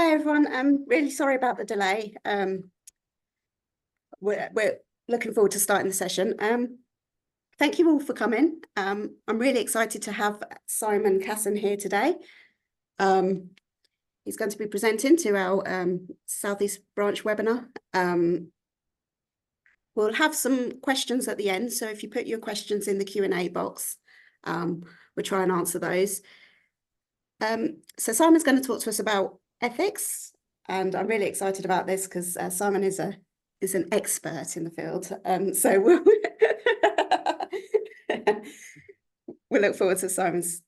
Hi everyone, I'm really sorry about the delay. We're looking forward to starting the session. Thank you all for coming. I'm really excited to have Simon Casson here today. He's going to be presenting to our Southeast branch webinar. We'll have some questions at the end, so if you put your questions in the Q&A box, we'll try and answer those. So Simon's going to talk to us about ethics, and I'm really excited about this because Simon is an expert in the field. So we'll look forward to Simon's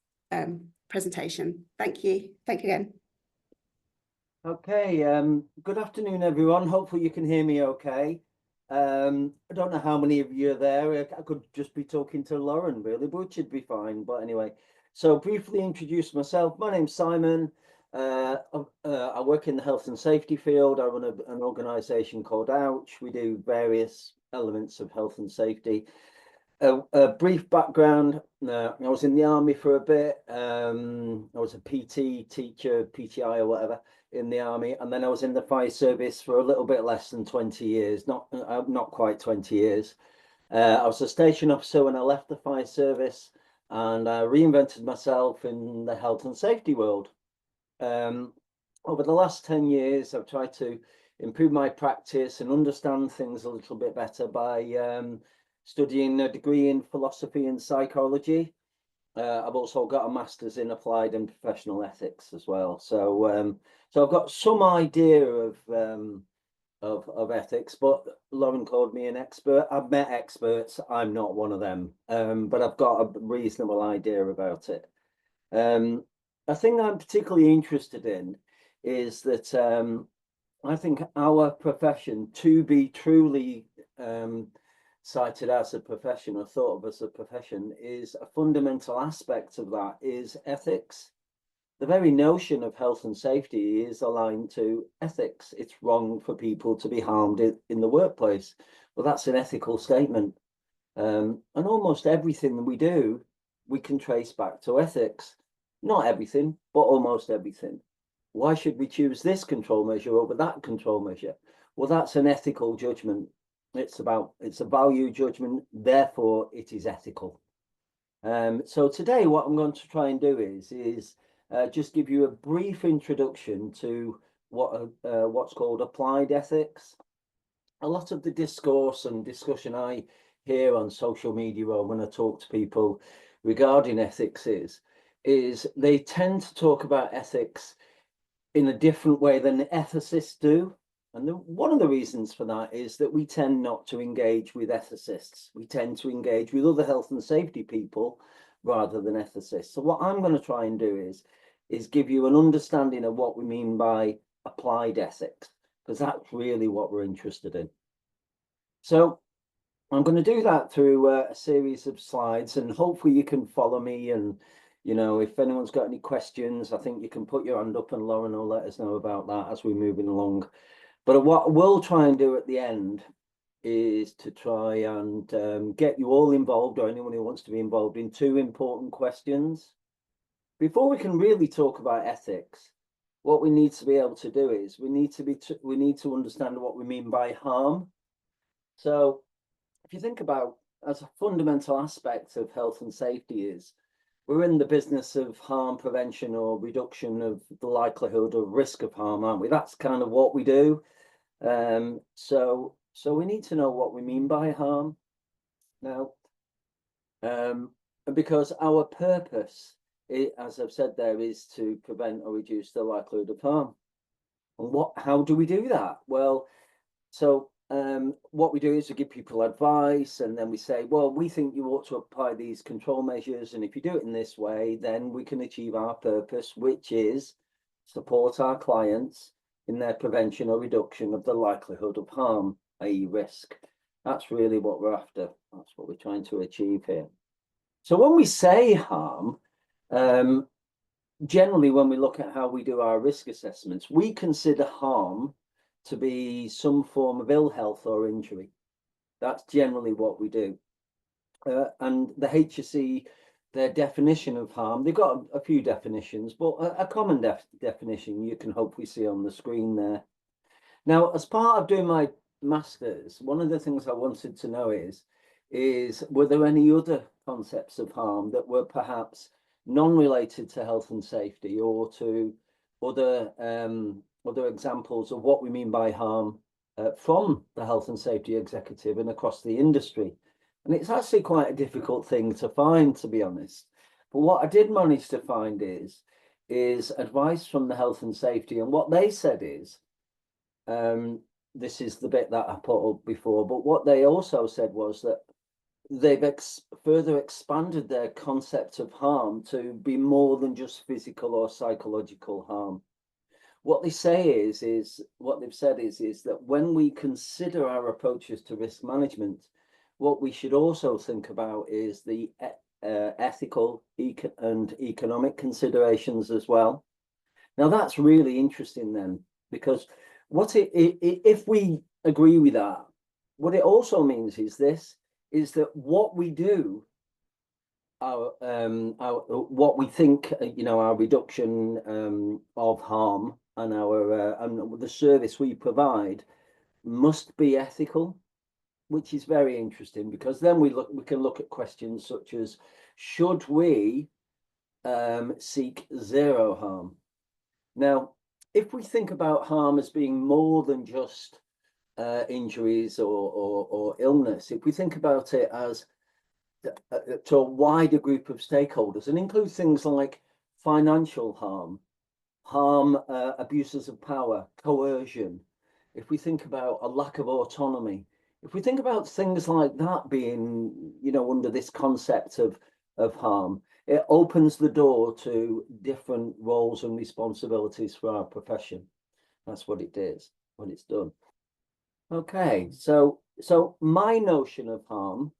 presentation. Thank you. Thank you again. Okay, good afternoon, everyone. Hopefully you can hear me okay. I don't know how many of you are there. I could just be talking to Lauren, really, but it should be fine. But anyway, so briefly introduce myself. My name's Simon. I work in the health and safety field. I run an organisation called Ouch. We do various elements of health and safety. A brief background, I was in the army for a bit. I was a PT teacher, PTI or whatever in the army, and then I was in the fire service for a little bit less than 20 years, not quite 20 years. I was a station officer when I left the fire service, and I reinvented myself in the health and safety world. Over the last 10 years, I've tried to improve my practice and understand things a little bit better by studying a degree in philosophy and psychology. I've also got a master's in applied and professional ethics as well. So I've got some idea of ethics, but Lauren called me an expert. I've met experts. I'm not one of them, but I've got a reasonable idea about it. A thing I'm particularly interested in is that I think our profession, to be truly cited as a profession or thought of as a profession, is a fundamental aspect of that is ethics. The very notion of health and safety is aligned to ethics. It's wrong for people to be harmed in the workplace. Well, that's an ethical statement. And almost everything that we do, we can trace back to ethics. Not everything, but almost everything. Why should we choose this control measure over that control measure? Well, that's an ethical judgment. It's a value judgment, therefore it is ethical. So today what I'm going to try and do is just give you a brief introduction to what's called applied ethics. A lot of the discourse and discussion I hear on social media or when I talk to people regarding ethics is they tend to talk about ethics in a different way than ethicists do. And one of the reasons for that is that we tend not to engage with ethicists. We tend to engage with other health and safety people rather than ethicists. So what I'm going to try and do is give you an understanding of what we mean by applied ethics, because that's really what we're interested in. So I'm going to do that through a series of slides, and hopefully you can follow me. And if anyone's got any questions, I think you can put your hand up and Lauren will let us know about that as we're moving along. But what we'll try and do at the end is to try and get you all involved, or anyone who wants to be involved, in two important questions. Before we can really talk about ethics, what we need to be able to do is we need to understand what we mean by harm. So if you think about, as a fundamental aspect of health and safety, is we're in the business of harm prevention or reduction of the likelihood or risk of harm, aren't we? That's kind of what we do. So we need to know what we mean by harm now, because our purpose, as I've said there, is to prevent or reduce the likelihood of harm. And how do we do that? Well, so what we do is we give people advice, and then we say, well, we think you ought to apply these control measures, and if you do it in this way, then we can achieve our purpose, which is support our clients in their prevention or reduction of the likelihood of harm, i.e. risk. That's really what we're after. That's what we're trying to achieve here. So when we say harm, generally when we look at how we do our risk assessments, we consider harm to be some form of ill health or injury. That's generally what we do. And the HSE their definition of harm. They've got a few definitions, but a common definition you can hopefully see on the screen there. Now, as part of doing my master's, one of the things I wanted to know is were there any other concepts of harm that were perhaps non-related to health and safety, or to other examples of what we mean by harm from the health and safety executive and across the industry. And it's actually quite a difficult thing to find, to be honest. But what I did manage to find is advice from the health and safety, and what they said is, this is the bit that I put up before, but what they also said was that they've further expanded their concept of harm to be more than just physical or psychological harm. What they say is what they've said is that when we consider our approaches to risk management, what we should also think about is the ethical and economic considerations as well. Now that's really interesting then, because if we agree with that, what it also means is that what we do, what we think, our reduction of harm and and the service we provide must be ethical, which is very interesting, because then we can look at questions such as, should we seek zero harm? Now, if we think about harm as being more than just injuries or illness, if we think about it as to a wider group of stakeholders, and include things like financial harm, abuses of power, coercion, if we think about a lack of autonomy, if we think about things like that being, under this concept of harm, it opens the door to different roles and responsibilities for our profession. That's what it is, what it's done. Okay, so my notion of harm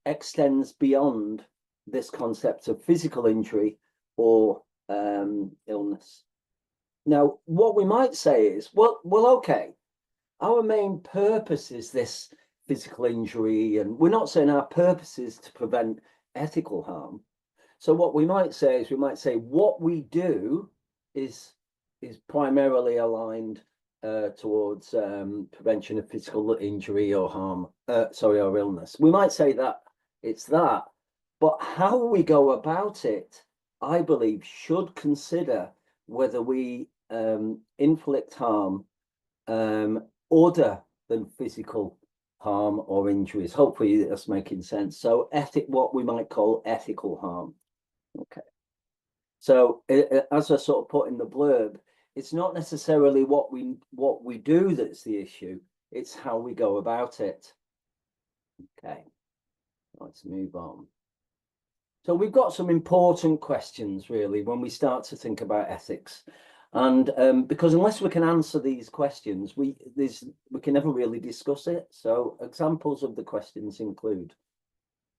extends beyond this concept of physical injury or illness. Now, what we might say is, well, okay, our main purpose is this physical injury, and we're not saying our purpose is to prevent ethical harm. So what we might say is, what we do is primarily aligned towards prevention of physical injury or harm, or illness. We might say that it's that, but how we go about it, I believe, should consider whether we inflict harm other than physical harm or injuries. Hopefully that's making sense. So what we might call ethical harm. Okay. So as I sort of put in the blurb, it's not necessarily what we do that's the issue, it's how we go about it. Okay, let's move on. So we've got some important questions really when we start to think about ethics. And because unless we can answer these questions, we can never really discuss it. So examples of the questions include,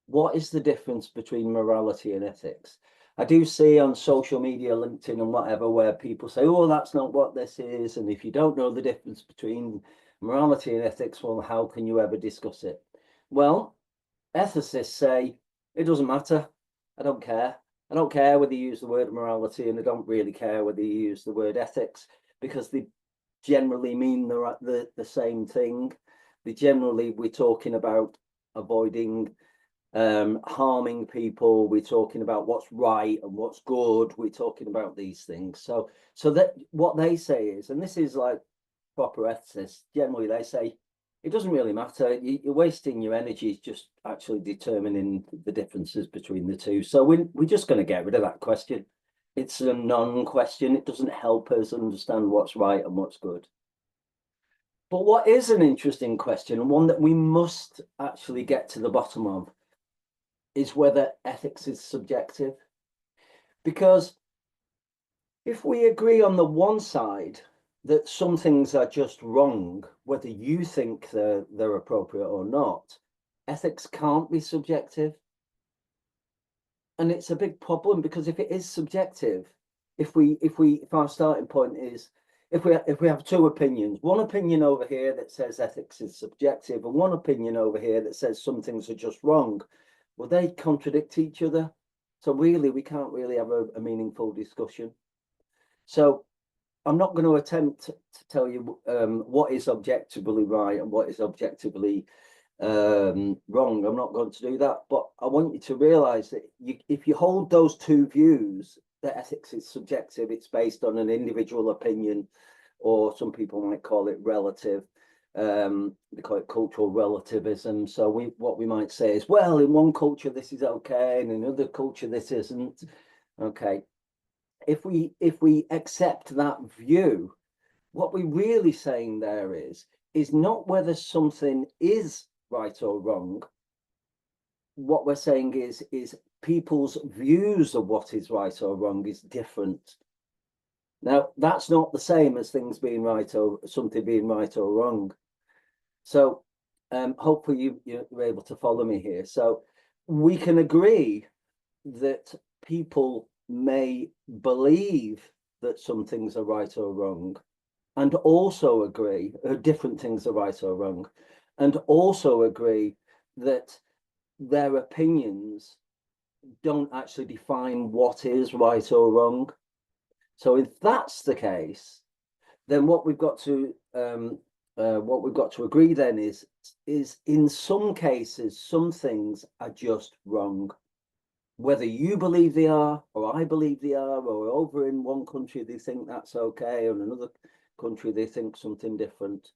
what is the difference between morality and ethics? I do see on social media, LinkedIn and whatever, where people say, oh, that's not what this is. And if you don't know the difference between morality and ethics, well, how can you ever discuss it? Well, ethicists say, it doesn't matter. I don't care. I don't care whether you use the word morality, and I don't really care whether you use the word ethics, because they generally mean the same thing. We're talking about avoiding harming people. We're talking about what's right and what's good. We're talking about these things. So that what they say is, and this is like proper ethicists, generally they say, it doesn't really matter. You're wasting your energy just actually determining the differences between the two. So we're just going to get rid of that question. It's a non-question. It doesn't help us understand what's right and what's good. But what is an interesting question, and one that we must actually get to the bottom of, is whether ethics is subjective. Because if we agree on the one side that some things are just wrong, whether you think they're appropriate or not, ethics can't be subjective. And it's a big problem, because if it is subjective, if our starting point is, if we have two opinions, one opinion over here that says ethics is subjective, and one opinion over here that says some things are just wrong, well, they contradict each other. So really, we can't really have a meaningful discussion. So I'm not going to attempt to tell you what is objectively right and what is objectively wrong. I'm not going to do that, but I want you to realize that if you hold those two views, that ethics is subjective, it's based on an individual opinion, or some people might call it relative. They call it cultural relativism. So what we might say is, well, in one culture this is okay, and in another culture this isn't. Okay. If we accept that view, what we're really saying there is not whether something is right or wrong. What we're saying is people's views of what is right or wrong is different. Now, that's not the same as things being right or something being right or wrong. So hopefully you're able to follow me here. So we can agree that people may believe that some things are right or wrong, and also agree different things are right or wrong, and also agree that their opinions don't actually define what is right or wrong. So if that's the case, then what we've got to agree then is in some cases some things are just wrong, whether you believe they are or I believe they are, or over in one country they think that's okay, or in another country they think something different.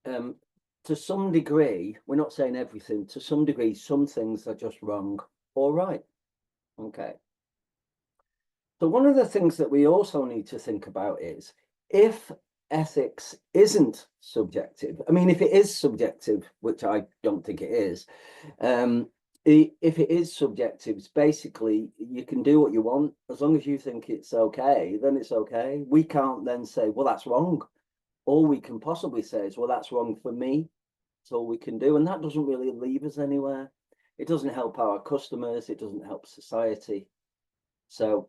To some degree, we're not saying everything, to some degree some things are just wrong or right. Okay. So one of the things that we also need to think about is, if ethics isn't subjective, I mean, if it is subjective, which I don't think it is, if it is subjective, it's basically you can do what you want as long as you think it's okay, then it's okay. We can't then say, well, that's wrong. All we can possibly say is, well, that's wrong for me. That's all we can do, and that doesn't really leave us anywhere. It doesn't help our customers, it doesn't help society. So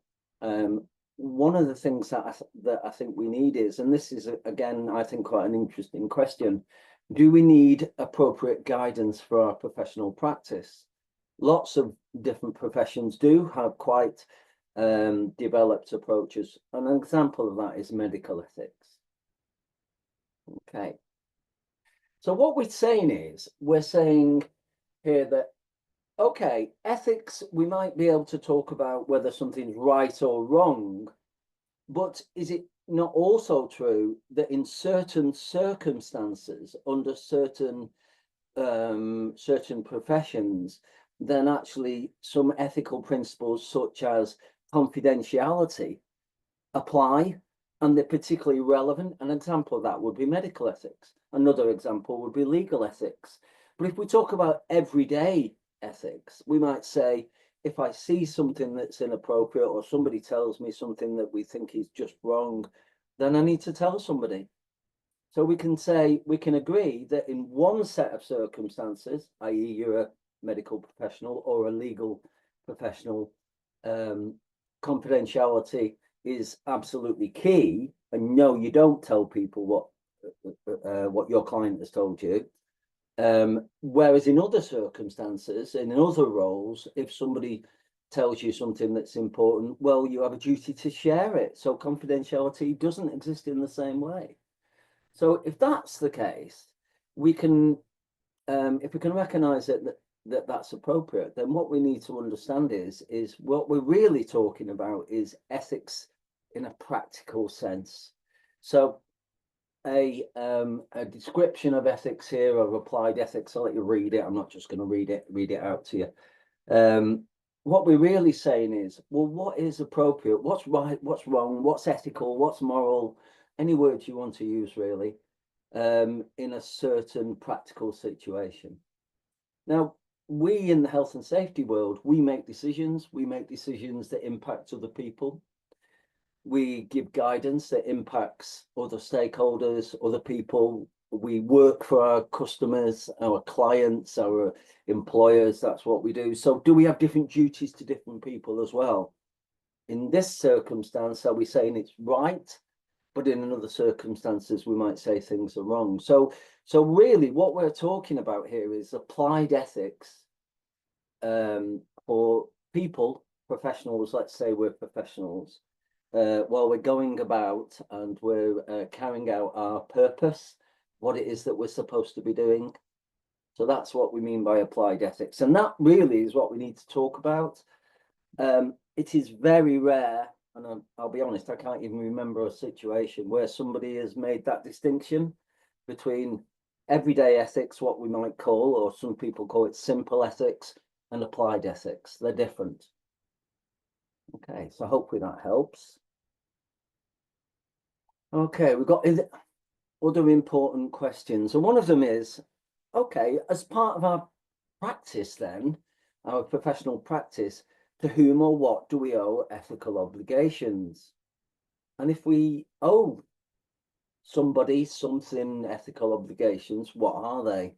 one of the things that I think we need is, and this is again I think quite an interesting question, do we need appropriate guidance for our professional practice? Lots of different professions do have quite developed approaches. An example of that is medical ethics. Okay. So what we're saying is, we're saying here that, okay, ethics, we might be able to talk about whether something's right or wrong, but is it not also true that in certain circumstances, under certain professions, then actually some ethical principles such as confidentiality apply, and they're particularly relevant? An example of that would be medical ethics. Another example would be legal ethics. But if we talk about everyday ethics, we might say, if I see something that's inappropriate, or somebody tells me something that we think is just wrong, then I need to tell somebody. So we can say, we can agree that in one set of circumstances, i.e. you're a medical professional or a legal professional, confidentiality is absolutely key, and no, you don't tell people what your client has told you. Whereas in other circumstances, in other roles, if somebody tells you something that's important, well, you have a duty to share it. So confidentiality doesn't exist in the same way. So if that's the case, we can, if we can recognize that's appropriate, then what we need to understand is what we're really talking about is ethics in a practical sense. So a description of ethics here, of applied ethics, I'll let you read it. I'm not just going to read it out to you. What we're really saying is, well, what is appropriate? What's right? What's wrong? What's ethical? What's moral? Any words you want to use, really, in a certain practical situation. Now, we in the health and safety world, we make decisions. We make decisions that impact other people. We give guidance that impacts other stakeholders, other people. We work for our customers, our clients, our employers. That's what we do. So do we have different duties to different people as well? In this circumstance, are we saying it's right? But in other circumstances, we might say things are wrong. So really what we're talking about here is applied ethics for people, professionals, let's say we're professionals, while we're going about and we're carrying out our purpose, what it is that we're supposed to be doing. So that's what we mean by applied ethics. And that really is what we need to talk about. It is very rare, and I'll be honest, I can't even remember a situation where somebody has made that distinction between everyday ethics, what we might call, or some people call it simple ethics, and applied ethics. They're different. Okay, so hopefully that helps. Okay, we've got other important questions. And one of them is, okay, as part of our practice then, our professional practice, to whom or what do we owe ethical obligations? And if we owe somebody something ethical obligations, what are they?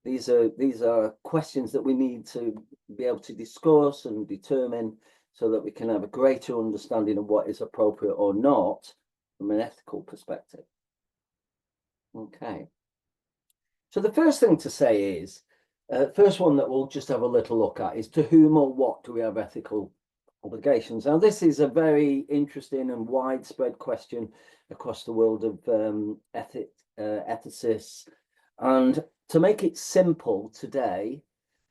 These are questions that we need to be able to discuss and determine so that we can have a greater understanding of what is appropriate or not from an ethical perspective. Okay. So the first thing to say is, first one that we'll just have a little look at is to whom or what do we have ethical obligations? Now, this is a very interesting and widespread question across the world of ethicists. And to make it simple today,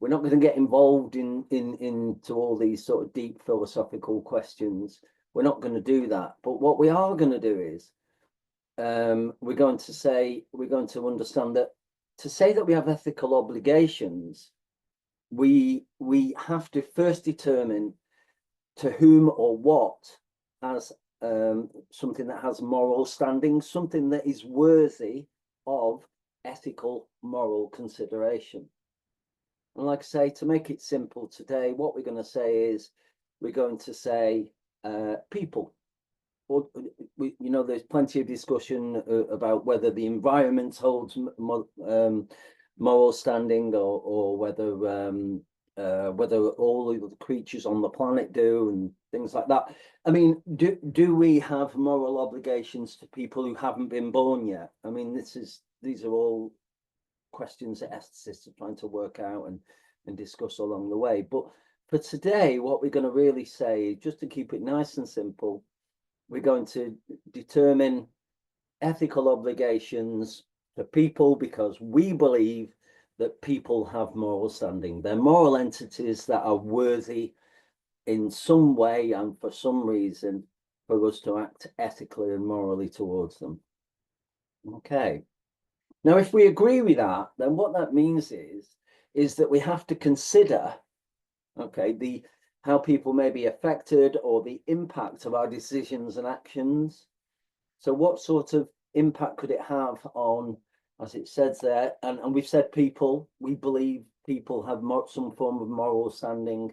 we're not going to get involved into all these sort of deep philosophical questions. We're not going to do that. But what we are going to do is we're going to understand that to say that we have ethical obligations, we have to first determine to whom or what has something that has moral standing, something that is worthy of ethical moral consideration. And like I say, to make it simple today, what we're going to say is we're going to say people. Or, there's plenty of discussion about whether the environment holds moral standing or whether all of the creatures on the planet do and things like that. I mean, do we have moral obligations to people who haven't been born yet? I mean, these are all questions that ethicists are trying to work out and discuss along the way. But for today, what we're going to really say, just to keep it nice and simple, we're going to determine ethical obligations for people because we believe that people have moral standing. They're moral entities that are worthy in some way and for some reason for us to act ethically and morally towards them. Okay. Now, if we agree with that, then what that means is that we have to consider, okay, how people may be affected or the impact of our decisions and actions. So what sort of impact could it have on, as it says there, and we've said people, we believe people have some form of moral standing,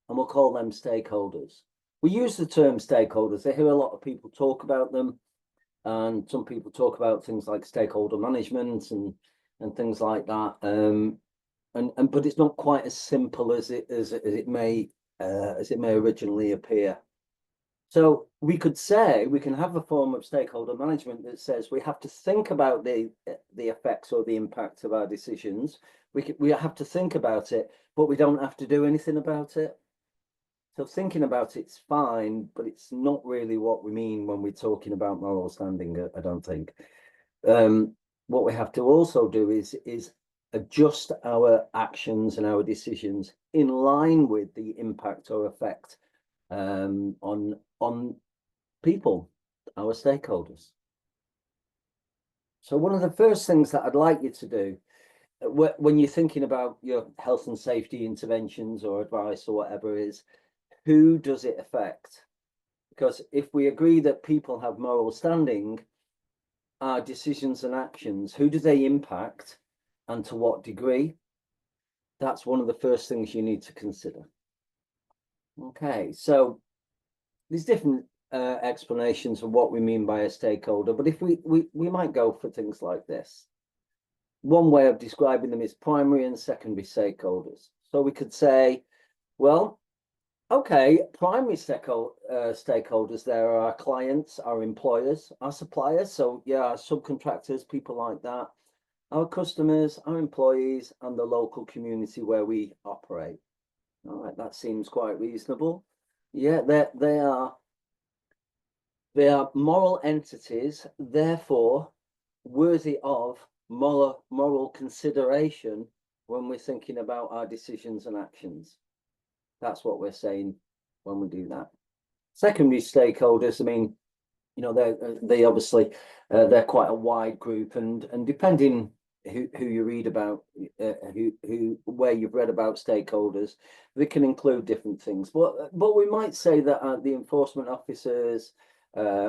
and we'll call them stakeholders. We use the term stakeholders. I hear a lot of people talk about them, and some people talk about things like stakeholder management and things like that. But it's not quite as simple as it may originally appear. So we could say we can have a form of stakeholder management that says we have to think about the effects or the impact of our decisions. We have to think about it, but we don't have to do anything about it. So thinking about it's fine, but it's not really what we mean when we're talking about moral standing, I don't think. What we have to also do is adjust our actions and our decisions in line with the impact or effect on people, our stakeholders. So one of the first things that I'd like you to do when you're thinking about your health and safety interventions or advice or whatever is, who does it affect? Because if we agree that people have moral standing, our decisions and actions, who do they impact and to what degree? That's one of the first things you need to consider. Okay, so there's different explanations of what we mean by a stakeholder, but if we might go for things like this. One way of describing them is primary and secondary stakeholders. So we could say, well, okay, primary stakeholders there are our clients, our employers, our suppliers. So yeah, our subcontractors, people like that, our customers, our employees, and the local community where we operate. All right, that seems quite reasonable. Yeah, they are moral entities, therefore worthy of moral consideration when we're thinking about our decisions and actions. That's what we're saying when we do that. Secondary stakeholders, I mean, you know, they obviously they're quite a wide group, and depending who you read about, where you've read about stakeholders, they can include different things. But we might say that the enforcement officers,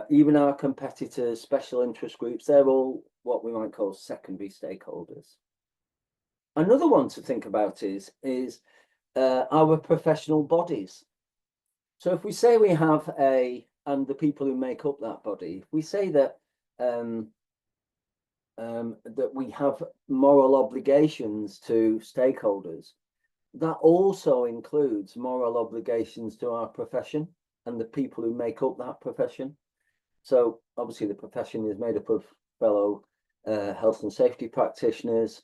even our competitors, special interest groups, they're all what we might call secondary stakeholders. Another one to think about is our professional bodies. So if we say we have and the people who make up that body, if we say that that we have moral obligations to stakeholders, that also includes moral obligations to our profession and the people who make up that profession. So obviously the profession is made up of fellow health and safety practitioners,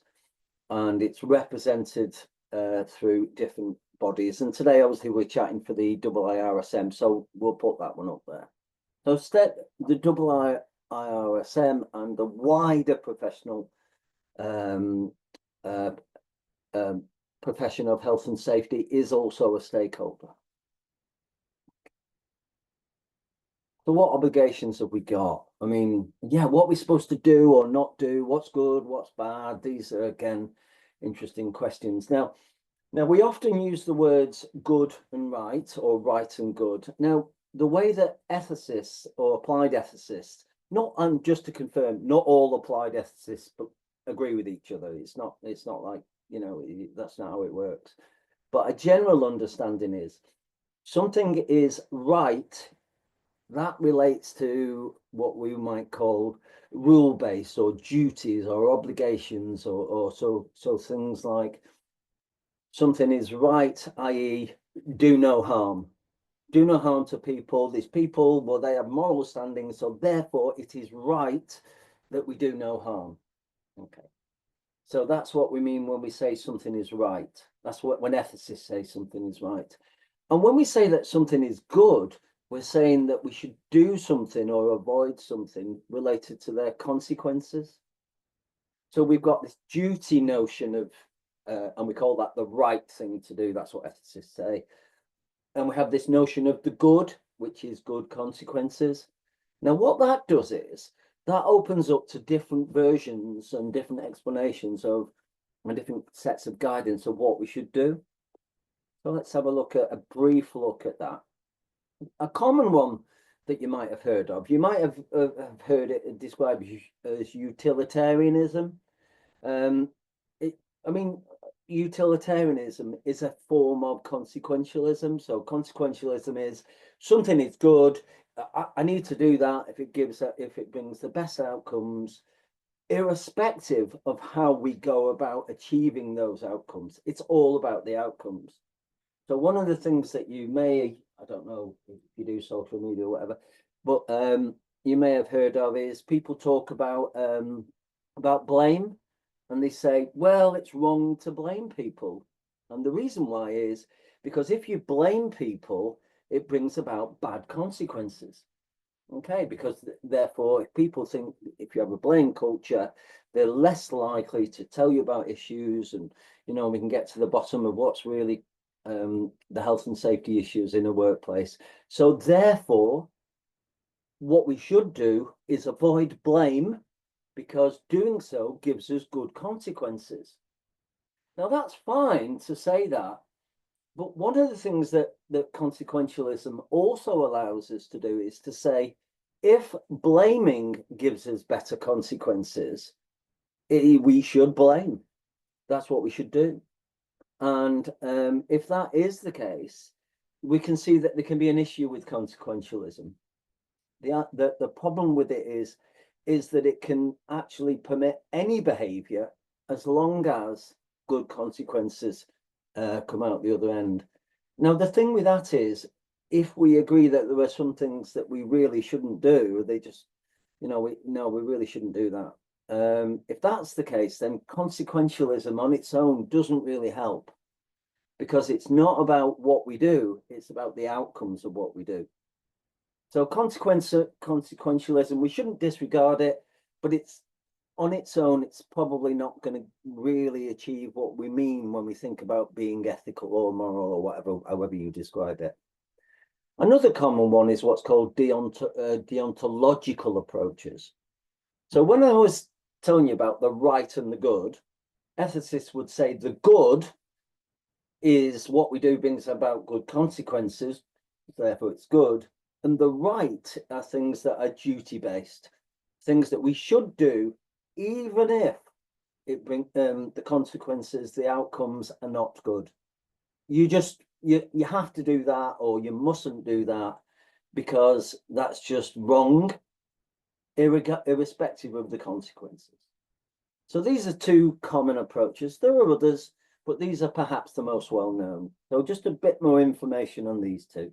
and it's represented through different bodies. And today, obviously, we're chatting for the IIRSM, so we'll put that one up there. So the IIRSM and the wider professional profession of health and safety is also a stakeholder. So what obligations have we got? I mean, yeah, what we're supposed to do or not do, what's good, what's bad. These are, again, interesting questions. Now, we often use the words good and right, or right and good. Now, the way that ethicists or applied ethicists, and just to confirm, not all applied ethicists agree with each other. It's not like, you know, that's not how it works. But a general understanding is something is right. That relates to what we might call rule-based or duties or obligations, or so things like something is right, i.e. do no harm. Do no harm to people. These people, well, they have moral standing, so therefore it is right that we do no harm. Okay. So that's what we mean when we say something is right. That's what when ethicists say something is right. And when we say that something is good, we're saying that we should do something or avoid something related to their consequences. So we've got this duty notion of, and we call that the right thing to do. That's what ethicists say. And we have this notion of the good, which is good consequences. Now, what that does is that opens up to different versions and different explanations of and different sets of guidance of what we should do. So let's have a brief look at that. A common one that you might have heard of, you might have heard it described as utilitarianism. I mean, utilitarianism is a form of consequentialism. So consequentialism is something is good. I need to do that if it brings the best outcomes, irrespective of how we go about achieving those outcomes. It's all about the outcomes. So one of the things that you may, I don't know if you do social media or whatever, but you may have heard of is people talk about blame, and they say, well, it's wrong to blame people. And the reason why is because if you blame people, it brings about bad consequences. Okay, because therefore, if people think if you have a blame culture, they're less likely to tell you about issues, and you know we can get to the bottom of what's really the health and safety issues in a workplace. So therefore, what we should do is avoid blame, because doing so gives us good consequences. Now that's fine to say that, but one of the things that consequentialism also allows us to do is to say, if blaming gives us better consequences, we should blame. That's what we should do. And if that is the case, we can see that there can be an issue with consequentialism. The problem with it is that it can actually permit any behavior as long as good consequences come out the other end. Now, the thing with that is, if we agree that there are some things that we really shouldn't do, they just, you know, we really shouldn't do that. If that's the case, then consequentialism on its own doesn't really help. because it's not about what we do, it's about the outcomes of what we do. So consequentialism, we shouldn't disregard it, but it's on its own, it's probably not going to really achieve what we mean when we think about being ethical or moral or whatever, however you describe it. Another common one is what's called deontological approaches. So when I was telling you about the right and the good, ethicists would say the good is what we do brings about good consequences, therefore it's good. And the right are things that are duty-based, things that we should do, even if it brings the consequences, the outcomes are not good. You have to do that, or you mustn't do that, because that's just wrong, irrespective of the consequences. So these are two common approaches. There are others, but these are perhaps the most well-known. So just a bit more information on these two.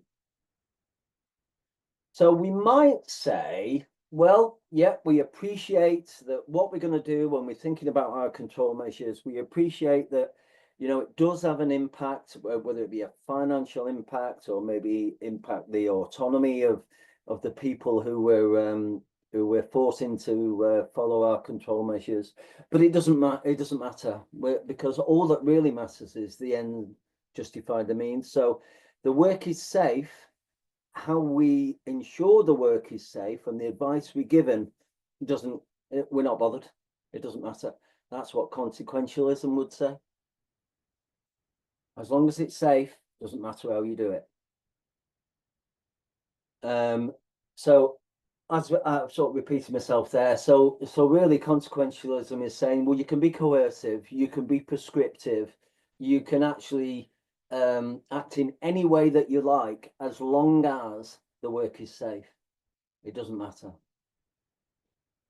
So we might say, well, yeah, we appreciate that what we're going to do when we're thinking about our control measures, we appreciate that, it does have an impact, whether it be a financial impact or maybe impact the autonomy of the people who we're forcing to follow our control measures. But it doesn't matter. It doesn't matter, because all that really matters is the end justify the means. So the work is safe. How we ensure the work is safe and the advice we're given we're not bothered. It doesn't matter. That's what consequentialism would say. As long as it's safe, doesn't matter how you do it. So as I've sort of repeated myself there, so really consequentialism is saying, well, you can be coercive, you can be prescriptive, you can actually act in any way that you like, as long as the work is safe. It doesn't matter.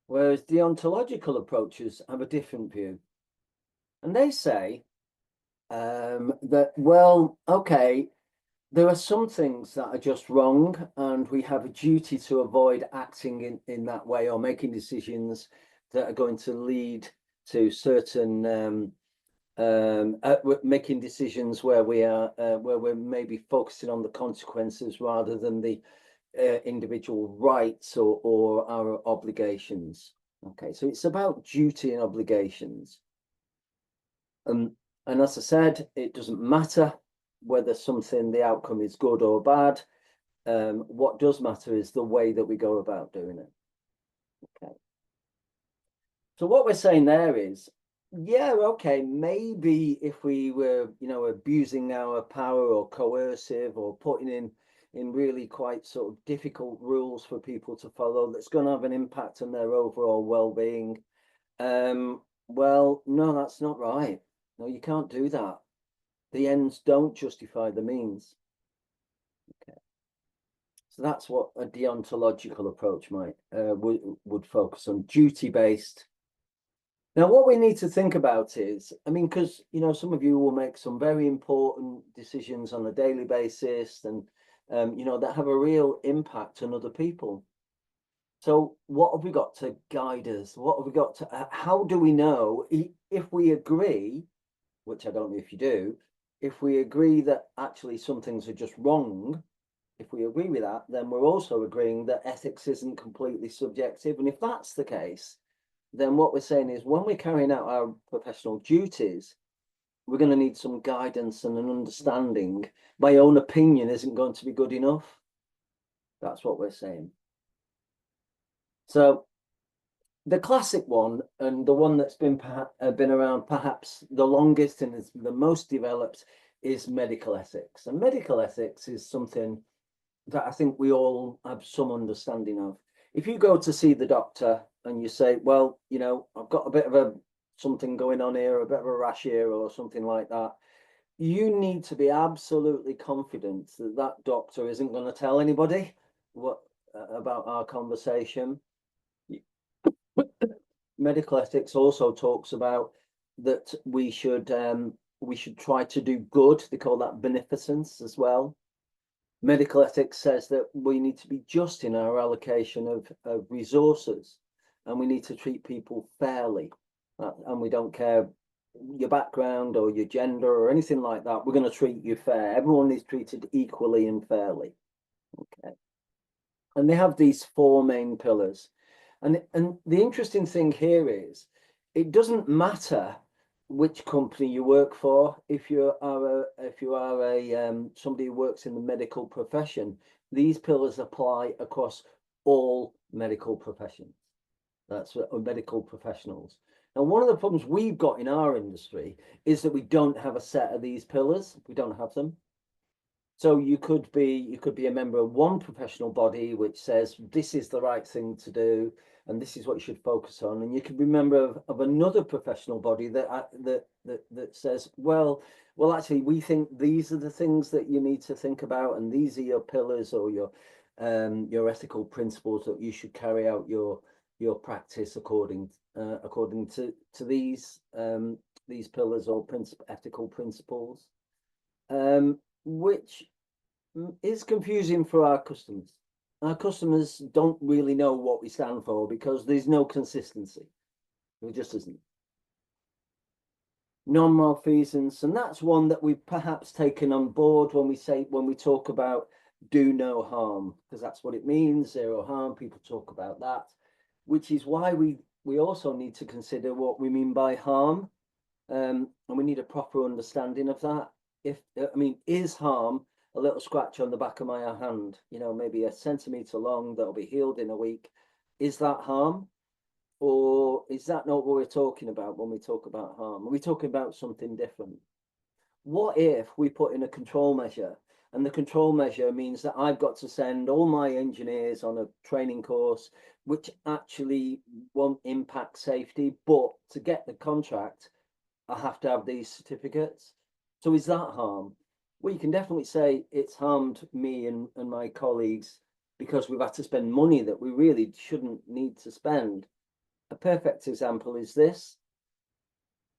Whereas deontological approaches have a different view. And they say that, well, okay, there are some things that are just wrong, and we have a duty to avoid acting in that way or making decisions that are going to lead to certain making decisions where we're maybe focusing on the consequences rather than the individual rights or our obligations. Okay, so it's about duty and obligations. And as I said, it doesn't matter whether the outcome is good or bad. What does matter is the way that we go about doing it. Okay. So what we're saying there is, yeah, okay, maybe if we were, abusing our power or coercive or putting in really quite sort of difficult rules for people to follow, that's going to have an impact on their overall well-being. Well, no, that's not right. No, you can't do that. The ends don't justify the means. Okay. So that's what a deontological approach would focus on, duty-based. Now, what we need to think about is, because, some of you will make some very important decisions on a daily basis and, that have a real impact on other people. So what have we got to guide us? What have we got to, how do we know if we agree, which I don't know if you do, if we agree that actually some things are just wrong, if we agree with that, then we're also agreeing that ethics isn't completely subjective. And if that's the case, then what we're saying is when we're carrying out our professional duties, we're going to need some guidance and an understanding. My own opinion isn't going to be good enough. That's what we're saying. So the classic one, and the one that's been around perhaps the longest and is the most developed, is medical ethics. And medical ethics is something that I think we all have some understanding of. If you go to see the doctor and you say, well, I've got a bit of something going on here, a bit of a rash here or something like that, you need to be absolutely confident that that doctor isn't going to tell anybody about our conversation. Medical ethics also talks about that we should try to do good. They call that beneficence as well. Medical ethics says that we need to be just in our allocation of resources, and we need to treat people fairly, and we don't care your background or your gender or anything like that. We're going to treat you fair. Everyone is treated equally and fairly. Okay. And they have these four main pillars. And the interesting thing here is it doesn't matter which company you work for. If you are somebody who works in the medical profession, these pillars apply across all medical professions. That's medical professionals. And one of the problems we've got in our industry is that we don't have a set of these pillars. We don't have them. So you could be a member of one professional body which says this is the right thing to do and this is what you should focus on, and you could be a member of another professional body that says, well, actually we think these are the things that you need to think about, and these are your pillars or your ethical principles that you should carry out your practice according to these pillars or ethical principles. Which is confusing for our customers. Our customers don't really know what we stand for because there's no consistency. There just isn't. Non-malfeasance, and that's one that we've perhaps taken on board when we talk about do no harm, because that's what it means, zero harm. People talk about that, which is why we also need to consider what we mean by harm, and we need a proper understanding of that. Is harm a little scratch on the back of my hand, maybe a centimetre long that'll be healed in a week? Is that harm? Or is that not what we're talking about when we talk about harm? Are we talking about something different? What if we put in a control measure, and the control measure means that I've got to send all my engineers on a training course, which actually won't impact safety, but to get the contract, I have to have these certificates. So is that harm? Well, you can definitely say it's harmed me and my colleagues because we've had to spend money that we really shouldn't need to spend. A perfect example is this.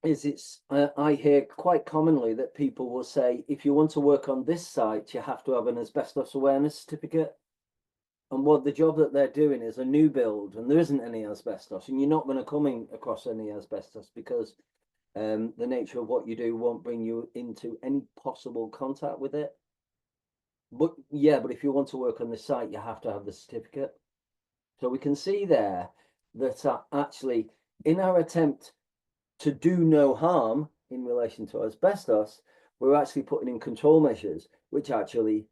I hear quite commonly that people will say, if you want to work on this site, you have to have an asbestos awareness certificate. And what the job that they're doing is a new build, and there isn't any asbestos, and you're not going to come across any asbestos because the nature of what you do won't bring you into any possible contact with it. But if you want to work on the site, you have to have the certificate. So we can see there that actually in our attempt to do no harm in relation to asbestos, we're actually putting in control measures which actually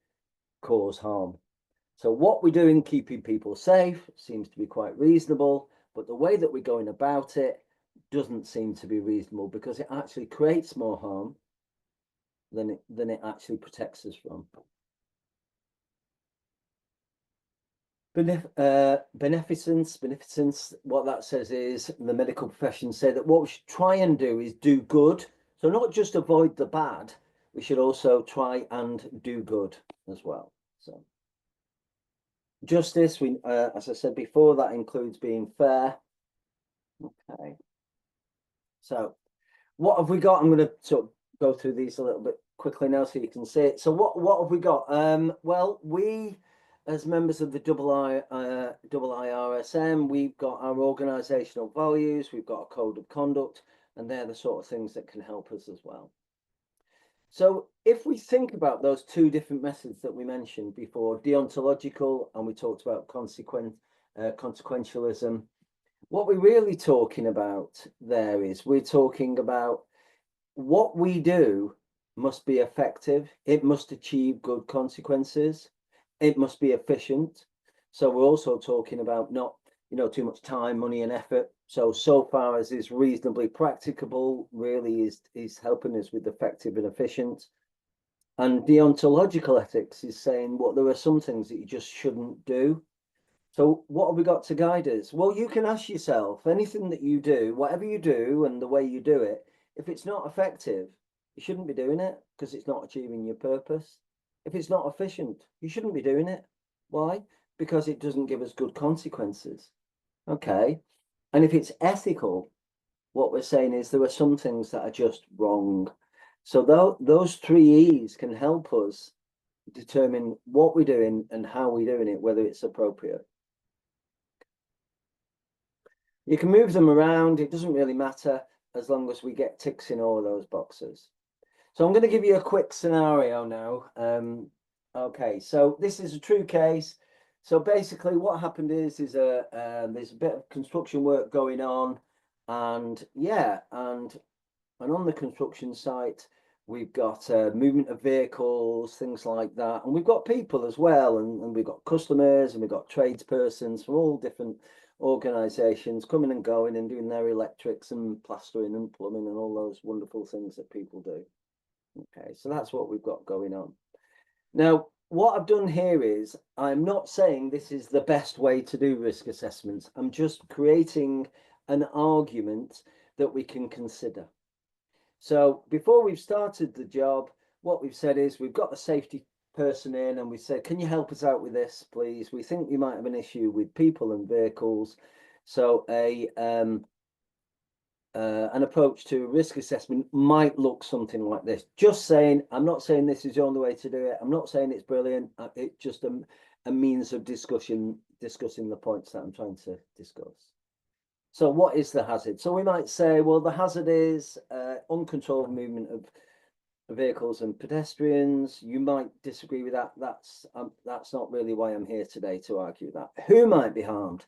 cause harm. So what we do in keeping people safe seems to be quite reasonable, but the way that we're going about it doesn't seem to be reasonable because it actually creates more harm than it actually protects us from. Beneficence, what that says is the medical profession say that what we should try and do is do good. So not just avoid the bad, we should also try and do good as well. So justice, as I said before, that includes being fair. Okay. So what have we got? I'm going to sort of go through these a little bit quickly now so you can see it. So what have we got? Well, we, as members of the IIRSM, we've got our organisational values, we've got a code of conduct, and they're the sort of things that can help us as well. So if we think about those two different methods that we mentioned before, deontological, and we talked about consequentialism, what we're really talking about there is we're talking about what we do must be effective. It must achieve good consequences. It must be efficient. So we're also talking about not, too much time, money, and effort. So far as is reasonably practicable, really is helping us with effective and efficient. And deontological ethics is saying, well, there are some things that you just shouldn't do. So what have we got to guide us? Well, you can ask yourself, anything that you do, whatever you do and the way you do it, if it's not effective, you shouldn't be doing it because it's not achieving your purpose. If it's not efficient, you shouldn't be doing it. Why? Because it doesn't give us good consequences. Okay. And if it's ethical, what we're saying is there are some things that are just wrong. So those three E's can help us determine what we're doing and how we're doing it, whether it's appropriate. You can move them around, it doesn't really matter. as long as we get ticks in all of those boxes. So I'm going to give you a quick scenario now. Okay, so this is a true case. So basically what happened is there's a bit of construction work going on, and yeah, and on the construction site, we've got movement of vehicles, things like that. And we've got people as well, and we've got customers, and we've got tradespersons from all different organisations coming and going and doing their electrics and plastering and plumbing and all those wonderful things that people do. Okay, so that's what we've got going on. Now, what I've done here is I'm not saying this is the best way to do risk assessments. I'm just creating an argument that we can consider. So before we've started the job, what we've said is we've got the safety person in and we said, can you help us out with this, please? We think we might have an issue with people and vehicles. So an approach to risk assessment might look something like this. Just saying, I'm not saying this is the only way to do it. I'm not saying it's brilliant. It's just a means of discussing the points that I'm trying to discuss. So what is the hazard? So we might say, well, the hazard is uncontrolled movement of vehicles and pedestrians. You might disagree with that. That's not really why I'm here today to argue that. Who might be harmed?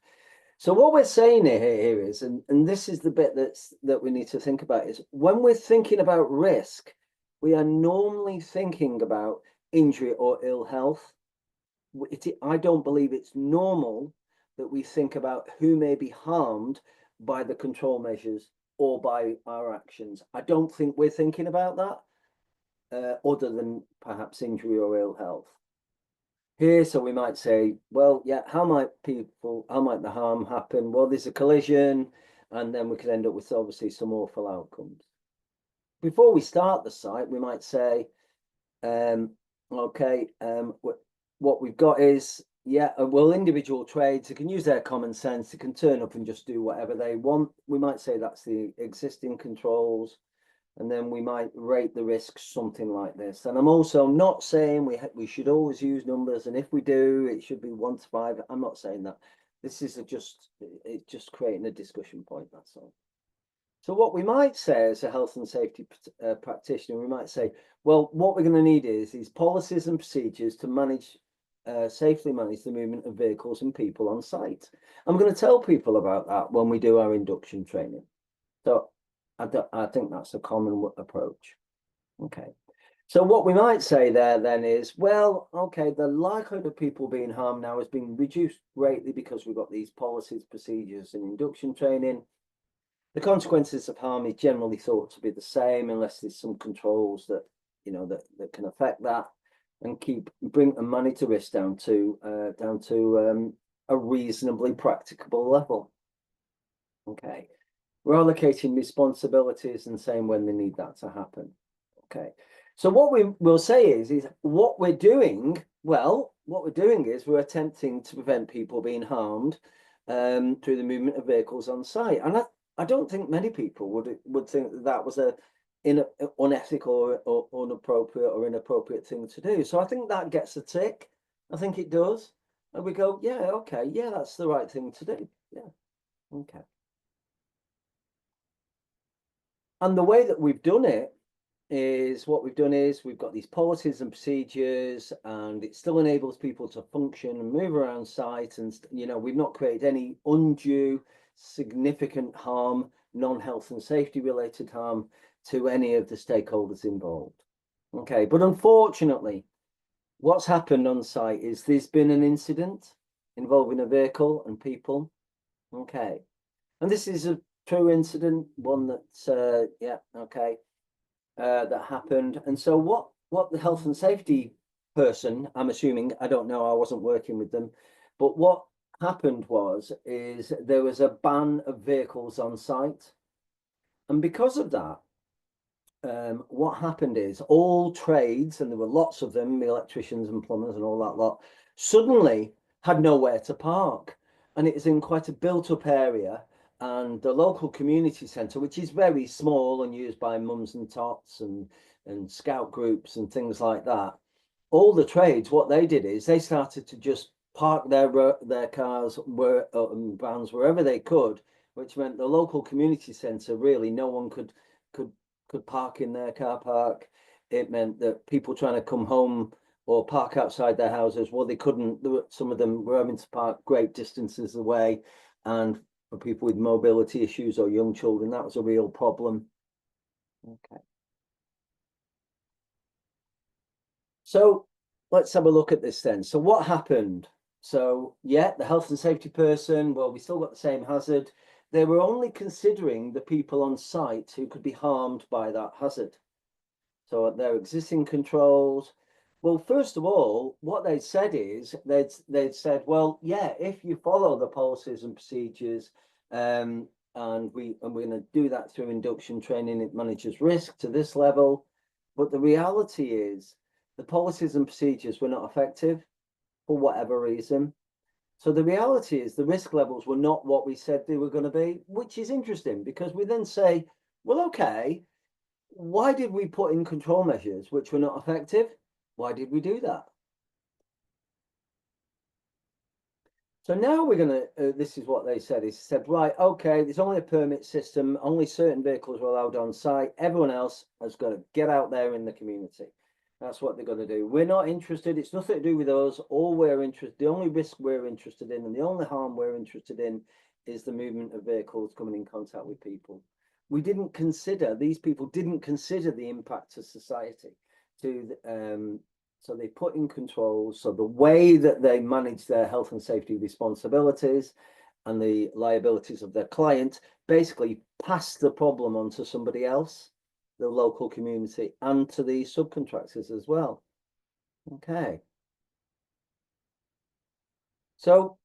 So what we're saying here is, and this is the bit that we need to think about, is when we're thinking about risk, we are normally thinking about injury or ill health. I don't believe it's normal that we think about who may be harmed by the control measures or by our actions. I don't think we're thinking about that, other than perhaps injury or ill health. Here, so we might say, well, yeah, how might the harm happen? Well, there's a collision, and then we could end up with obviously some awful outcomes. Before we start the site, we might say, okay, what we've got is, yeah, well, individual trades, they can use their common sense, they can turn up and just do whatever they want. We might say that's the existing controls. And then we might rate the risks something like this. And I'm also not saying we should always use numbers, and if we do, it should be 1 to 5. I'm not saying that. This is it's just creating a discussion point, that's all. So what we might say as a health and safety practitioner, we might say, well, what we're going to need is these policies and procedures to safely manage the movement of vehicles and people on site. I'm going to tell people about that when we do our induction training. So I think that's a common approach. Okay. So what we might say there then is, well, okay, the likelihood of people being harmed now has been reduced greatly because we've got these policies, procedures, and induction training. The consequences of harm is generally thought to be the same unless there's some controls that, you know, that can affect that and bring and manage the risk down to a reasonably practicable level. Okay. We're allocating responsibilities and saying when they need that to happen. Okay. So what we will say is what we're doing, well, what we're doing is we're attempting to prevent people being harmed through the movement of vehicles on site. And I don't think many people would think that was unethical or inappropriate or inappropriate thing to do. So I think that gets a tick. I think it does. And we go, yeah, okay, yeah, that's the right thing to do. Yeah. Okay. And the way that we've done it is we've got these policies and procedures, and it still enables people to function and move around site. And, you know, we've not created any undue significant harm, non-health and safety related harm to any of the stakeholders involved. Okay, but unfortunately, what's happened on site is there's been an incident involving a vehicle and people. Okay, and this is a true incident, one that that happened. And so what the health and safety person, I'm assuming, I don't know, I wasn't working with them, but what happened is there was a ban of vehicles on site, and because of that, what happened is all trades, and there were lots of them, the electricians and plumbers and all that lot, suddenly had nowhere to park, and it was in quite a built-up area. And the local community centre, which is very small and used by mums and tots and scout groups and things like that, all the trades, what they did is they started to just park their cars vans wherever they could which meant the local community centre, really, no one could park in their car park. It meant that people trying to come home or park outside their houses, well, they couldn't. Some of them were having to park great distances away, and for people with mobility issues or young children, that was a real problem. Okay. So let's have a look at this then. So what happened? So yeah, the health and safety person, well, we still got the same hazard. They were only considering the people on site who could be harmed by that hazard. So their existing controls. Well, first of all, what they'd said is they'd said, well, yeah, if you follow the policies and procedures, and we're going to do that through induction training, it manages risk to this level. But the reality is the policies and procedures were not effective for whatever reason. So the reality is the risk levels were not what we said they were going to be, which is interesting because we then say, well, okay, why did we put in control measures which were not effective? Why did we do that? So now we're going to, this is what they said, is said, right, okay, there's only a permit system, only certain vehicles were allowed on site, everyone else has got to get out there in the community. That's what they're going to do. We're not interested, it's nothing to do with us, all we're interested, the only risk we're interested in and the only harm we're interested in is the movement of vehicles coming in contact with people. We didn't consider, these people didn't consider the impact to society, so they put in controls. So the way that they manage their health and safety responsibilities and the liabilities of their client basically pass the problem on to somebody else, the local community, and to the subcontractors as well. Okay. So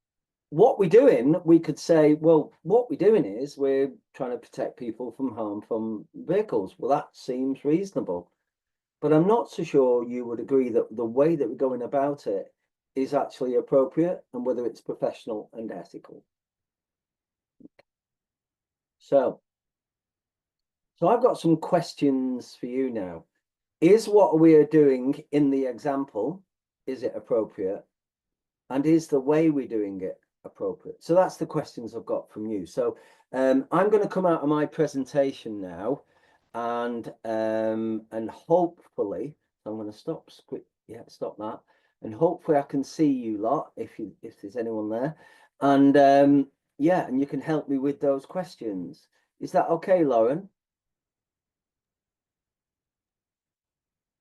what we're doing, we could say, well, what we're doing is we're trying to protect people from harm from vehicles. Well, that seems reasonable. But I'm not so sure you would agree that the way that we're going about it is actually appropriate and whether it's professional and ethical. So I've got some questions for you now. Is what we are doing in the example, is it appropriate? And is the way we're doing it appropriate? So that's the questions I've got from you. So I'm going to come out of my presentation now and hopefully I'm going to stop that, and hopefully I can see you lot if there's anyone there, and yeah, and you can help me with those questions. Is that okay, Lauren?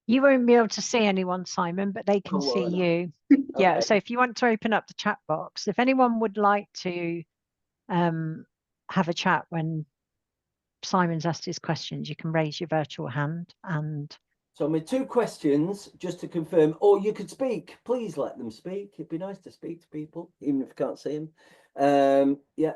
You won't be able to see anyone, Simon, but they can see you. Yeah, Okay. so if you want to open up the chat box, if anyone would like to have a chat when Simon's asked his questions, you can raise your virtual hand. And so my two questions, just to confirm, or you could speak, please let them speak. It'd be nice to speak to people, even if you can't see them. Yeah,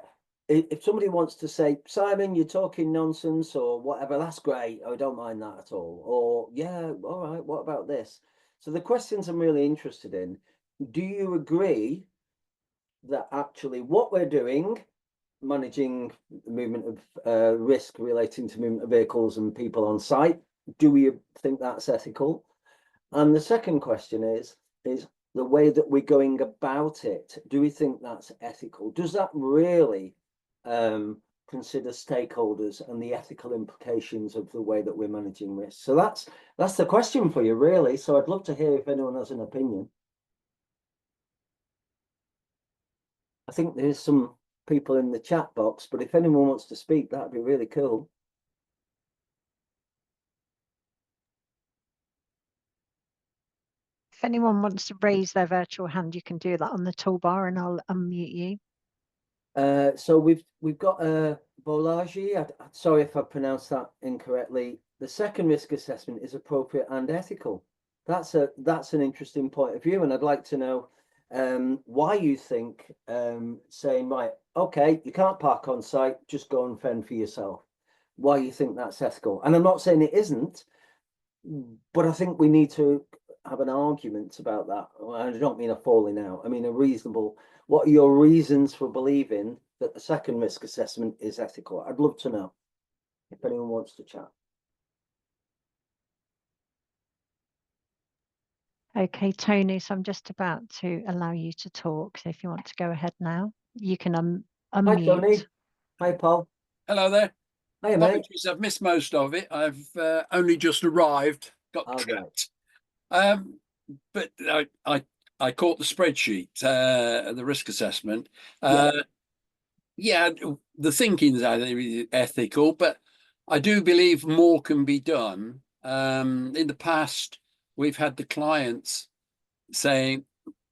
if somebody wants to say, Simon, you're talking nonsense or whatever, that's great. I don't mind that at all. Or, yeah, all right, what about this? So the questions I'm really interested in, do you agree that actually what we're doing, managing the movement of risk relating to movement of vehicles and people on site, do we think that's ethical? And the second question is the way that we're going about it, do we think that's ethical? Does that really consider stakeholders and the ethical implications of the way that we're managing risk? So that's the question for you, really. So I'd love to hear if anyone has an opinion. I think there's some people in the chat box, but if anyone wants to speak, that'd be really cool. if anyone wants to raise their virtual hand, you can do that on the toolbar and I'll unmute you. So we've got Bolaji. Sorry if I pronounced that incorrectly. The second risk assessment is appropriate and ethical. That's an interesting point of view, and I'd like to know why you think saying, right, okay, you can't park on site, just go and fend for yourself. Why you think that's ethical? And I'm not saying it isn't, but I think we need to have an argument about that. I don't mean a falling out. I mean a reasonable. What are your reasons for believing that the second risk assessment is ethical? I'd love to know if anyone wants to chat. Okay, Tony, so I'm just about to allow you to talk. So if you want to go ahead now, you can unmute. Hi, Tony. Hi, Paul. Hello there. Hi, mate. Apologies, I've missed most of it. I've only just arrived, got Oh, right. trapped. But I caught the spreadsheet, the risk assessment. Yeah, the thinking's ethical, but I do believe more can be done. In the past, we've had the clients saying,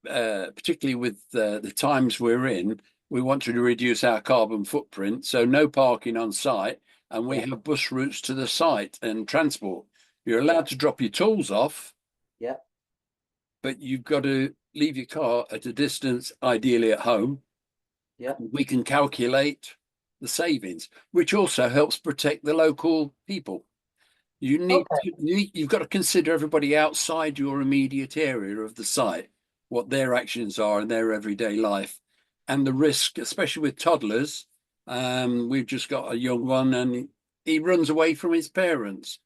particularly with the times we're in, we want to reduce our carbon footprint, so no parking on site, and we have bus routes to the site and transport. You're allowed to drop your tools off, Yeah. but you've got to leave your car at a distance, ideally at home. Yeah. We can calculate the savings, which also helps protect the local people. You've got to consider everybody outside your immediate area of the site, what their actions are in their everyday life, and the risk, especially with toddlers. We've just got a young one, and he runs away from his parents,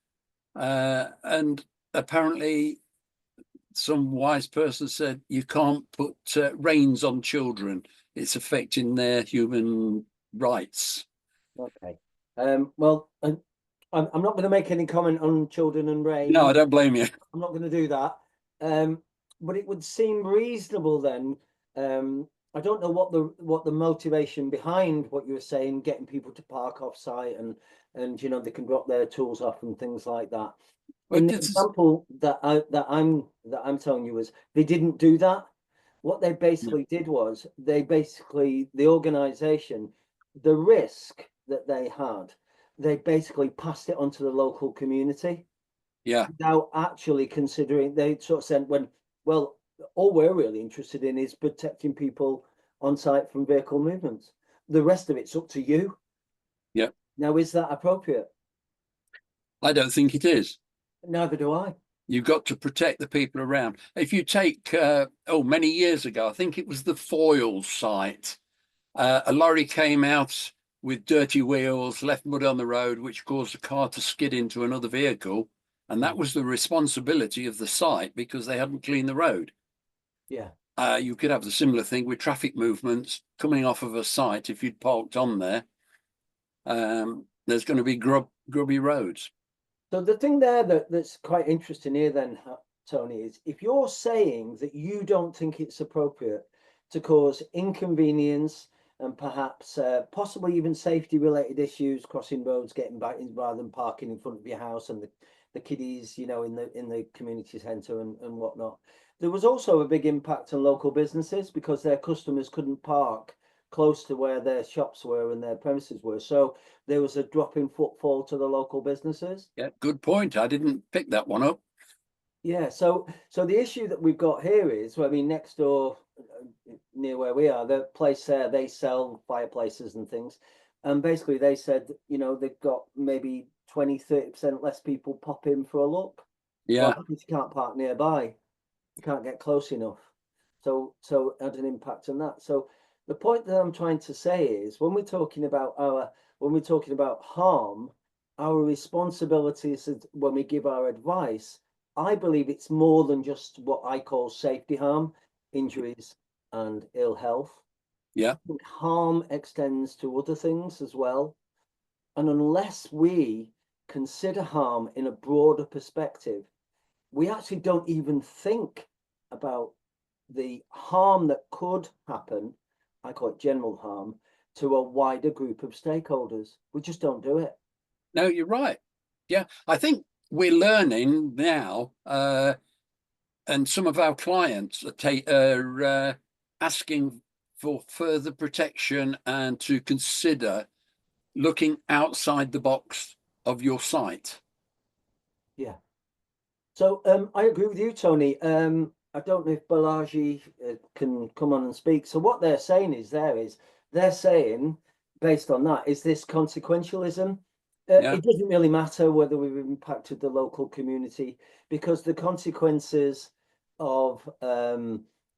and apparently, some wise person said you can't put reins on children; it's affecting their human rights. Okay. Well, I'm not going to make any comment on children and rain. No, I don't blame you. I'm not going to do that. But it would seem reasonable then. I don't know what the motivation behind what you were saying, getting people to park off site and they can drop their tools off and things like that. In the example that I'm telling you is they didn't do that. What they basically did was the organization, the risk that they had, they basically passed it on to the local community. Yeah. Without actually considering, they sort of said, well, all we're really interested in is protecting people on site from vehicle movements. The rest of it's up to you. Yeah. Now, is that appropriate? I don't think it is. Neither do I. You've got to protect the people around. If you take, many years ago, I think it was the Foyles site, a lorry came out with dirty wheels, left mud on the road, which caused a car to skid into another vehicle. And that was the responsibility of the site because they hadn't cleaned the road. Yeah. You could have the similar thing with traffic movements coming off of a site. If you'd parked on there, there's going to be grubby roads. So the thing there that's quite interesting here then, Tony, is if you're saying that you don't think it's appropriate to cause inconvenience and perhaps possibly even safety related issues, crossing roads, getting back in rather than parking in front of your house and the kiddies, in the community centre and whatnot. There was also a big impact on local businesses because their customers couldn't park close to where their shops were and their premises were. So there was a drop in footfall to the local businesses. Yeah, good point. I didn't pick that one up. Yeah, so the issue that we've got here is, well, I mean, next door, near where we are, the place there, they sell fireplaces and things. And basically they said, they've got maybe 20-30% less people pop in for a look. Yeah. Well, because you can't park nearby. You can't get close enough. So it had an impact on that. So the point that I'm trying to say is when we're talking about harm, our responsibilities when we give our advice, I believe it's more than just what I call safety harm, injuries and ill health. Yeah. I think harm extends to other things as well. And unless we consider harm in a broader perspective, we actually don't even think about the harm that could happen, I call it general harm, to a wider group of stakeholders. We just don't do it. No, you're right. Yeah, I think we're learning now, and some of our clients are asking for further protection and to consider looking outside the box of your site. Yeah. So I agree with you, Tony. I don't know if Balaji can come on and speak. So what they're saying is they're saying, based on that, is this consequentialism. It doesn't really matter whether we've impacted the local community because the consequences of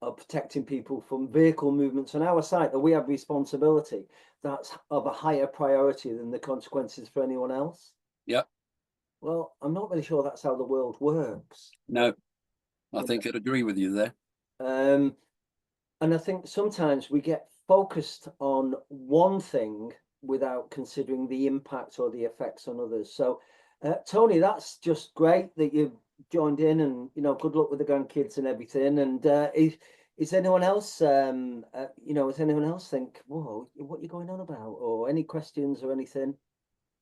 protecting people from vehicle movements on our site that we have responsibility, that's of a higher priority than the consequences for anyone else. Yeah. Well, I'm not really sure that's how the world works. No, I think I'd agree with you there. And I think sometimes we get focused on one thing without considering the impact or the effects on others. So, Tony, that's just great that you've joined in, and good luck with the grandkids and everything. And is anyone else, does anyone else think, whoa, what are you going on about, or any questions or anything?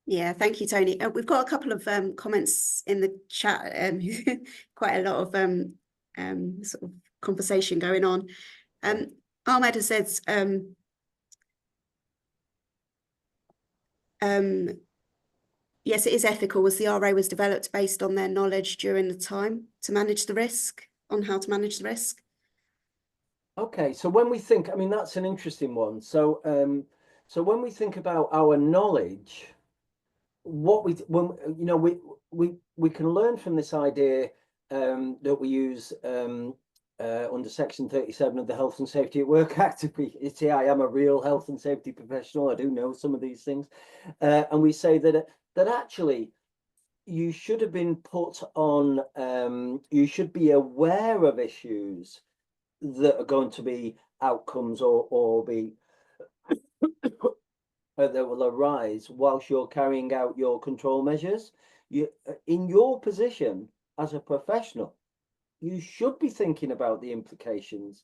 Yeah, thank you, Tony. We've got a couple of comments in the chat, quite a lot of sort of conversation going on. Ahmed has said, yes, it is ethical, as the RA was developed based on their knowledge during the time to manage the risk, on how to manage the risk. Okay, so when we think, I mean, that's an interesting one. So, so when we think about our knowledge, what we can learn from this idea that we use under Section 37 of the Health and Safety at Work Act. See, I am a real health and safety professional. I do know some of these things, and we say that actually you should have been put on. You should be aware of issues that are going to be outcomes or be that will arise whilst you're carrying out your control measures. You, in your position as a professional, you should be thinking about the implications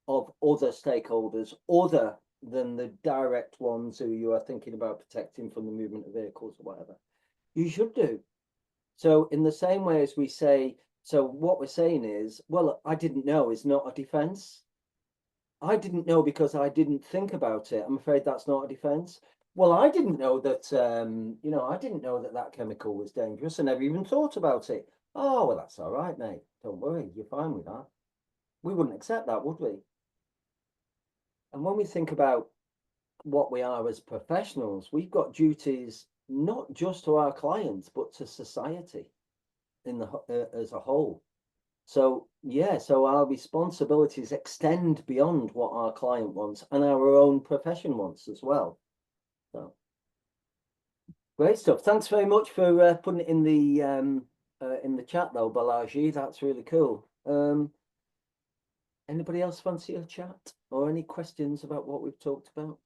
of other stakeholders other than the direct ones who you are thinking about protecting from the movement of vehicles or whatever. You should do. So in the same way as we say, so what we're saying is, well, I didn't know is not a defense. I didn't know because I didn't think about it. I'm afraid that's not a defense. Well, I didn't know that, I didn't know that that chemical was dangerous. I never even thought about it. Oh, well, that's all right, mate. Don't worry, you're fine with that. We wouldn't accept that, would we? And when we think about what we are as professionals, we've got duties not just to our clients, but to society in the as a whole. So yeah, so our responsibilities extend beyond what our client wants and our own profession wants as well. So great stuff. Thanks very much for putting it in the chat though, Balaji. That's really cool. Anybody else fancy a chat or any questions about what we've talked about?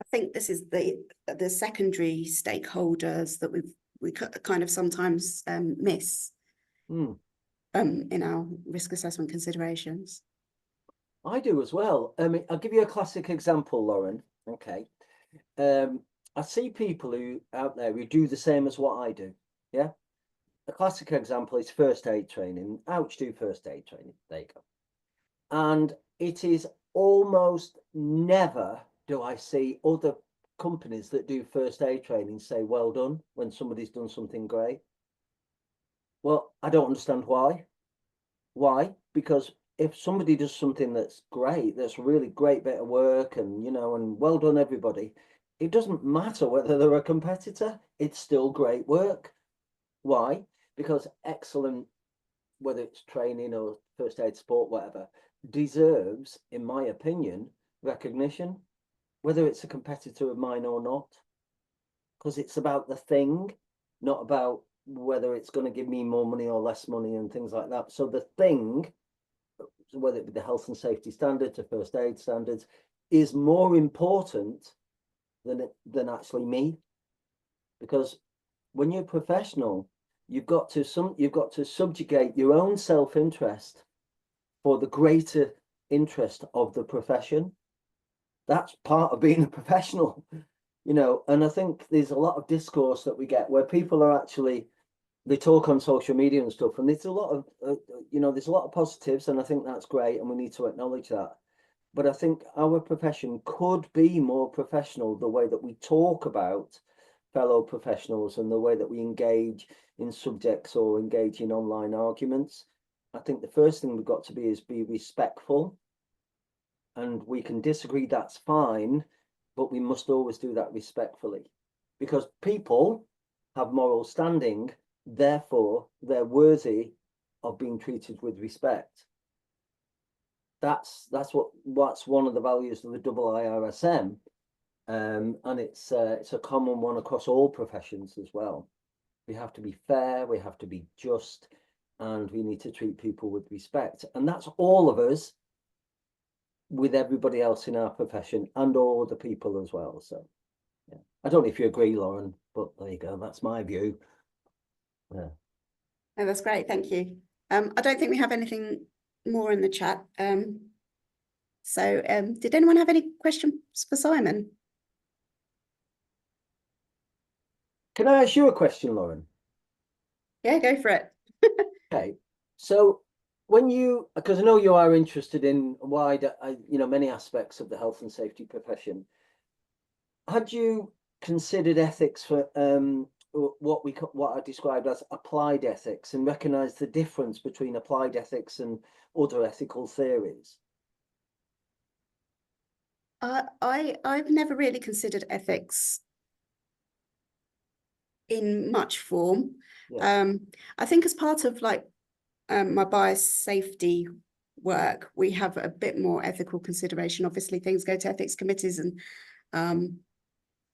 I think this is the secondary stakeholders that we kind of sometimes miss in our risk assessment considerations. I do as well. I'll give you a classic example, Lauren. Okay. I see people out there who do the same as what I do. Yeah. A classic example is first aid training. Ouch, do first aid training. There you go. And it is almost never do I see other companies that do first aid training say well done when somebody's done something great. Well, I don't understand why. Why? Because if somebody does something that's great, that's a really great bit of work, and and well done everybody, it doesn't matter whether they're a competitor, it's still great work. Why? Because excellent, whether it's training or first aid support, whatever, deserves, in my opinion, recognition, whether it's a competitor of mine or not, because it's about the thing, not about whether it's going to give me more money or less money and things like that. So the thing, whether it be the health and safety standards or first aid standards, is more important than actually me, because when you're a professional, you've got to subjugate your own self-interest for the greater interest of the profession. That's part of being a professional, and I think there's a lot of discourse that we get where people are actually, they talk on social media and stuff, and there's a lot of there's a lot of positives, and I think that's great, and we need to acknowledge that. But I think our profession could be more professional, the way that we talk about fellow professionals and the way that we engage in subjects or engage in online arguments. I think the first thing we've got to be is be respectful, and we can disagree, that's fine, but we must always do that respectfully, because people have moral standing, therefore they're worthy of being treated with respect. That's one of the values of the IIRSM, and it's a common one across all professions as well. We have to be fair, we have to be just, and we need to treat people with respect, and that's all of us, with everybody else in our profession and all the people as well. So, yeah, I don't know if you agree, Lauren, but there you go. That's my view. Yeah. Oh, that's great. Thank you. I don't think we have anything more in the chat. Did anyone have any questions for Simon? Can I ask you a question, Lauren? Yeah, go for it. Okay. So when you, because I know you are interested in wider, many aspects of the health and safety profession, had you considered ethics for what I described as applied ethics and recognized the difference between applied ethics and other ethical theories? I've never really considered ethics in much form. Yeah. I think as part of like my bias safety work, we have a bit more ethical consideration. Obviously, things go to ethics committees, and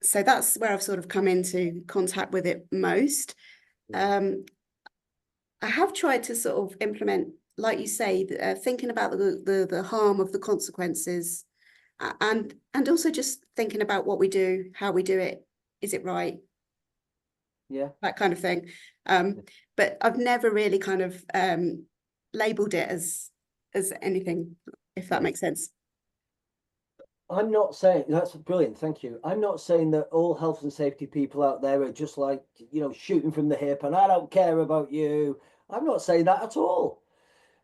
so that's where I've sort of come into contact with it most. Yeah. I have tried to sort of implement, like you say, thinking about the harm of the consequences, and also just thinking about what we do, how we do it, is it right? Yeah. That kind of thing. But I've never really kind of labeled it as anything, if that makes sense. I'm not saying that's brilliant. Thank you. I'm not saying that all health and safety people out there are just like, shooting from the hip and I don't care about you. I'm not saying that at all.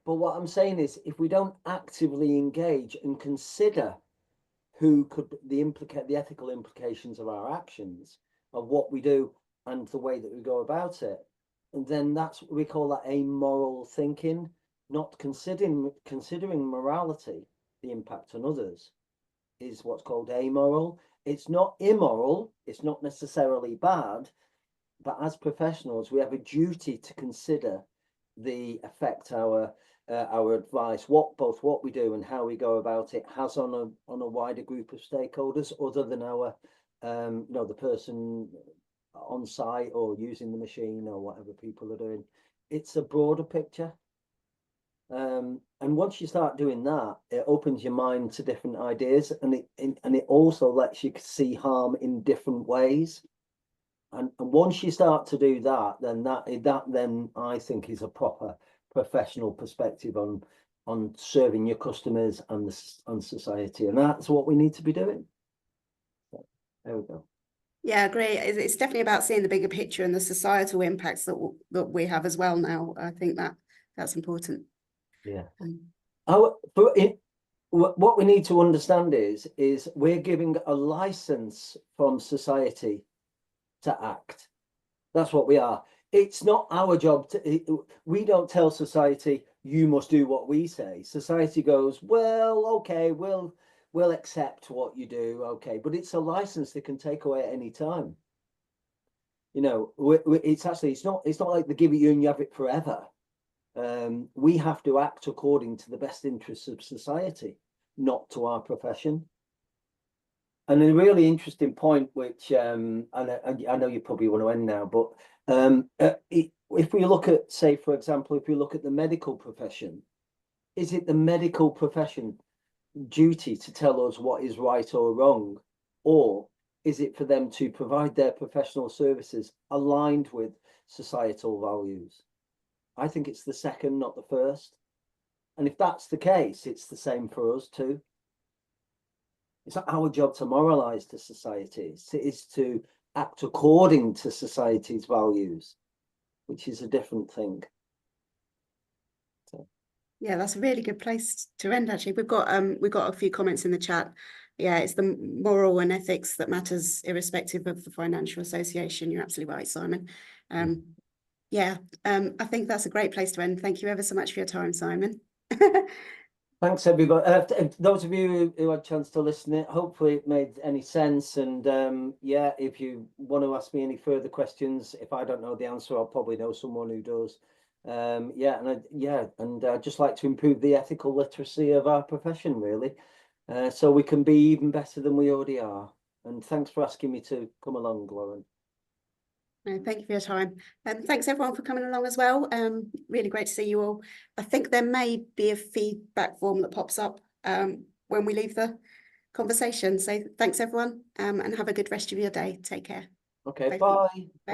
But what I'm saying is if we don't actively engage and consider who could the ethical implications of our actions, of what we do and the way that we go about it, and then we call that amoral thinking, not considering morality, the impact on others, is what's called amoral. It's not immoral, it's not necessarily bad, but as professionals we have a duty to consider the effect our advice, both what we do and how we go about it, has on a wider group of stakeholders other than our the person on site or using the machine or whatever people are doing. It's a broader picture. And once you start doing that, it opens your mind to different ideas, and it also lets you see harm in different ways. And once you start to do that, then that I think is a proper professional perspective on serving your customers and society, and that's what we need to be doing. So, there we go. Yeah, I agree. It's definitely about seeing the bigger picture and the societal impacts that we have as well now. I think that's important. Yeah. What we need to understand is we're giving a license from society to act. That's what we are. It's not our job we don't tell society you must do what we say. Society goes, well, okay, we'll accept what you do, okay, but it's a license they can take away at any time. It's not like they give it you and you have it forever. We have to act according to the best interests of society, not to our profession. And a really interesting point, which I know you probably want to end now, but if we look at, say, for example, if we look at the medical profession, is it the medical profession duty to tell us what is right or wrong, or is it for them to provide their professional services aligned with societal values? I think it's the second, not the first. And if that's the case, it's the same for us too. It's not our job to moralize to society. It's to act according to society's values, which is a different thing. So. Yeah, that's a really good place to end. Actually, we've got a few comments in the chat. Yeah, it's the moral and ethics that matters, irrespective of the financial association. You're absolutely right, Simon. Yeah, I think that's a great place to end. Thank you ever so much for your time, Simon. Thanks, everybody. Those of you who had a chance to listen, hopefully it made any sense. And yeah, if you want to ask me any further questions, if I don't know the answer, I'll probably know someone who does. I'd just like to improve the ethical literacy of our profession, really, so we can be even better than we already are. And thanks for asking me to come along, Lauren. No, thank you for your time. And thanks everyone for coming along as well. Really great to see you all. I think there may be a feedback form that pops up when we leave the conversation. So thanks everyone, and have a good rest of your day. Take care. Okay, Bye. bye.